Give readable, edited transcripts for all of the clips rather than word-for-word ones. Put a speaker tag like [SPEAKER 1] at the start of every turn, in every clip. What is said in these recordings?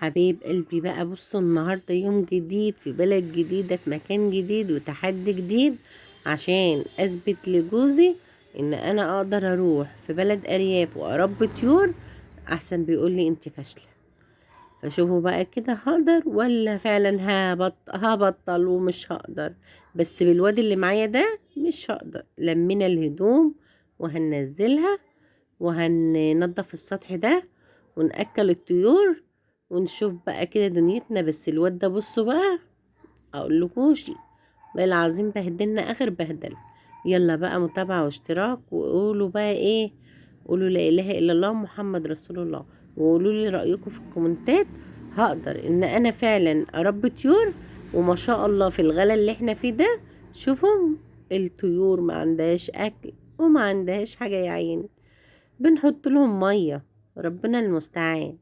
[SPEAKER 1] حبايب قلبي بقى، بصوا النهاردة يوم جديد في بلد جديدة في مكان جديد وتحدي جديد عشان اثبت لجوزي ان انا اقدر اروح في بلد ارياف واربي طيور. احسن بيقولي انت فاشلة. فشوفوا بقى كده هقدر ولا فعلا هبطل ومش هقدر. بس بالواد اللي معايا ده مش هقدر. لمينا الهدوم وهننزلها وهننضف السطح ده ونأكل الطيور ونشوف بقى كده دنيتنا. بس الواد ده بصوا بقى اقولكوش، والله العظيم بهدلنا اخر بهدل. يلا بقى متابعة واشتراك وقولوا بقى ايه، قولوا لا اله الا الله محمد رسول الله، وقولوا لي رأيكم في الكومنتات. هقدر ان انا فعلا اربي طيور؟ وما شاء الله في الغلا اللي احنا فيه ده شوفوا الطيور ما عندهاش اكل وما عندهاش حاجة يا عيني، بنحط لهم مية. ربنا المستعان.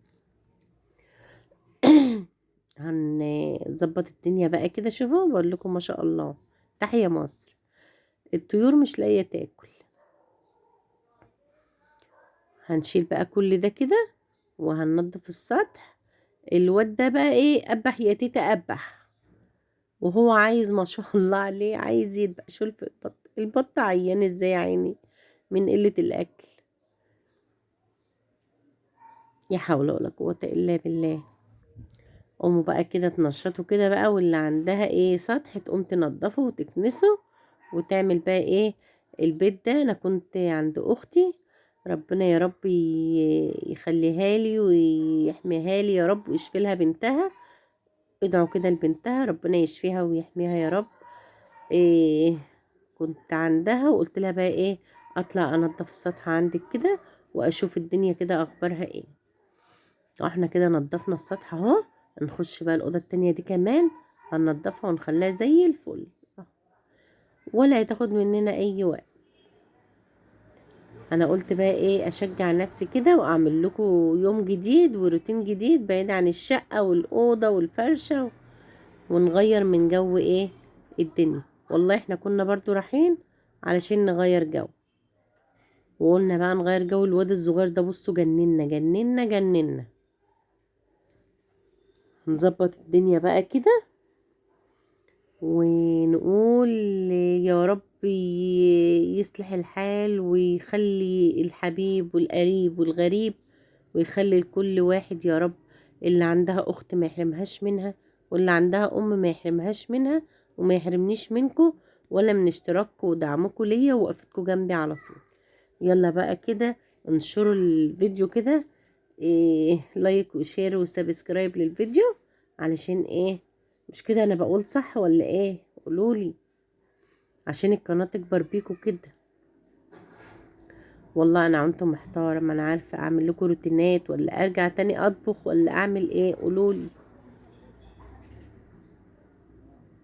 [SPEAKER 1] هنظبط الدنيا بقى كده. شوفوا بقول لكم ما شاء الله، تحيا مصر. الطيور مش لاقيه تاكل. هنشيل بقى كل ده كده وهننضف السطح. الواد ده بقى ايه، ابح يا تيتا ابح، وهو عايز ما شاء الله عليه عايز يذبح. شوف البط عيان ازاي يا عيني من قلة الاكل. يا حول ولا قوة الا بالله. قوموا بقى كده تنشطوا كده بقى، واللي عندها ايه سطح تقوم تنضفه وتكنسه وتعمل بقى ايه. البيت ده انا كنت عند اختي، ربنا يا رب يخليها لي ويحميها لي يا رب ويشفي لها بنتها. ادعوا كده لبنتها ربنا يشفيها ويحميها يا رب. إيه، كنت عندها وقلت لها بقى ايه، اطلع انضف السطح عندك كده واشوف الدنيا كده اخبارها ايه. واحنا كده نضفنا السطح اهو، نخش بقى الأوضة التانية دي كمان هننضفها ونخليها زي الفل ولا هتاخد مننا أي وقت. أنا قلت بقى إيه أشجع نفسي كده وأعمل لكم يوم جديد وروتين جديد بعيد عن الشقة والأوضة والفرشة ونغير من جو إيه الدنيا. والله إحنا كنا برضو رايحين علشان نغير جو، وقلنا بقى نغير جو. الواد الصغير ده بصوا جننا جننا جننا. نظبط الدنيا بقى كده ونقول يا رب يصلح الحال ويخلي الحبيب والقريب والغريب، ويخلي لكل واحد يا رب اللي عندها أخت ما يحرمهاش منها، واللي عندها أم ما يحرمهاش منها، وما يحرمنيش منكم ولا من اشتراككم ودعمكم ليا ووقفتكم جنبي على طول. يلا بقى كده انشروا الفيديو كده، إيه لايك وشير وسبسكرايب للفيديو علشان ايه. مش كده انا بقول صح ولا ايه؟ قولولي عشان القناة تكبر بيكوا كده. والله انا كنت محتارة، ما انا عارفة اعمل لكم روتينات ولا ارجع تاني اطبخ ولا اعمل ايه. قولولي.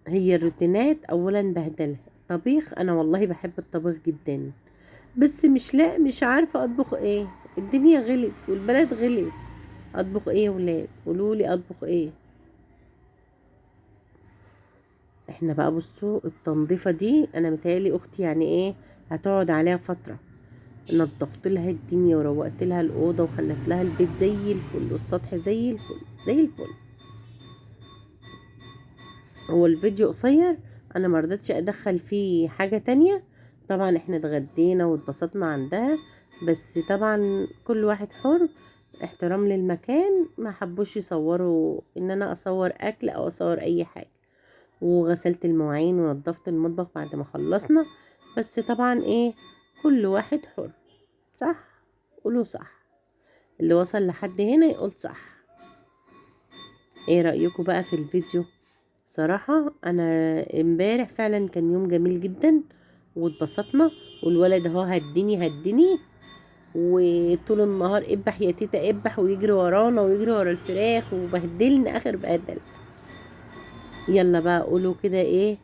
[SPEAKER 1] هي الروتينات اولا بهدلة. طبيخ انا والله بحب الطبيخ جدا، بس مش عارفة اطبخ ايه. الدنيا غلت والبلد غلت. اطبخ ايه يا ولاد؟ قولولي اطبخ ايه. احنا بقى بصوا التنظيفة دي انا متهيألي اختي يعني ايه هتقعد عليها فترة. نظفت لها الدنيا وروقت لها الأوضة وخلت لها البيت زي الفل والسطح زي الفل زي الفل. هو الفيديو قصير، انا مرضتش ادخل فيه حاجة تانية. طبعا احنا اتغدينا واتبسطنا عندها، بس طبعا كل واحد حر، احترام للمكان. ما حبوش يصوروا ان انا اصور اكل او اصور اي حاجة. وغسلت المواعين ونضفت المطبخ بعد ما خلصنا. بس طبعا ايه، كل واحد حر. صح؟ قولوا صح. اللي وصل لحد هنا يقول صح. ايه رأيكم بقى في الفيديو؟ صراحة انا امبارح فعلا كان يوم جميل جدا واتبسطنا. والولد اهو هدني هدني وطول النهار اذبح يا تيتا اذبح، ويجري ورانا ويجري ورا الفراخ وبهدلنا اخر بهدل. يلا بقى قولوا كده ايه،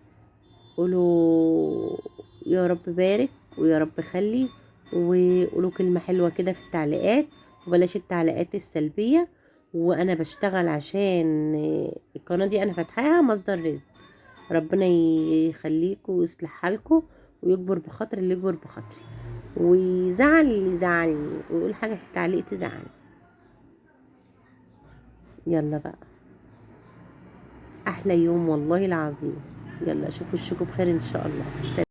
[SPEAKER 1] قولوا يا رب بارك ويا رب خلي، وقولوا كلمة حلوة كده في التعليقات وبلاش التعليقات السلبية. وانا بشتغل عشان القناة دي انا فاتحاها مصدر رزق. ربنا يخليكوا ويصلح حالكوا ويكبر بخاطر اللي يكبر بخاطري، ويزعل اللي يزعلني ويقول حاجة في التعليق تزعل. يلا بقى، احلى يوم والله العظيم. يلا اشوف وشكم بخير ان شاء الله.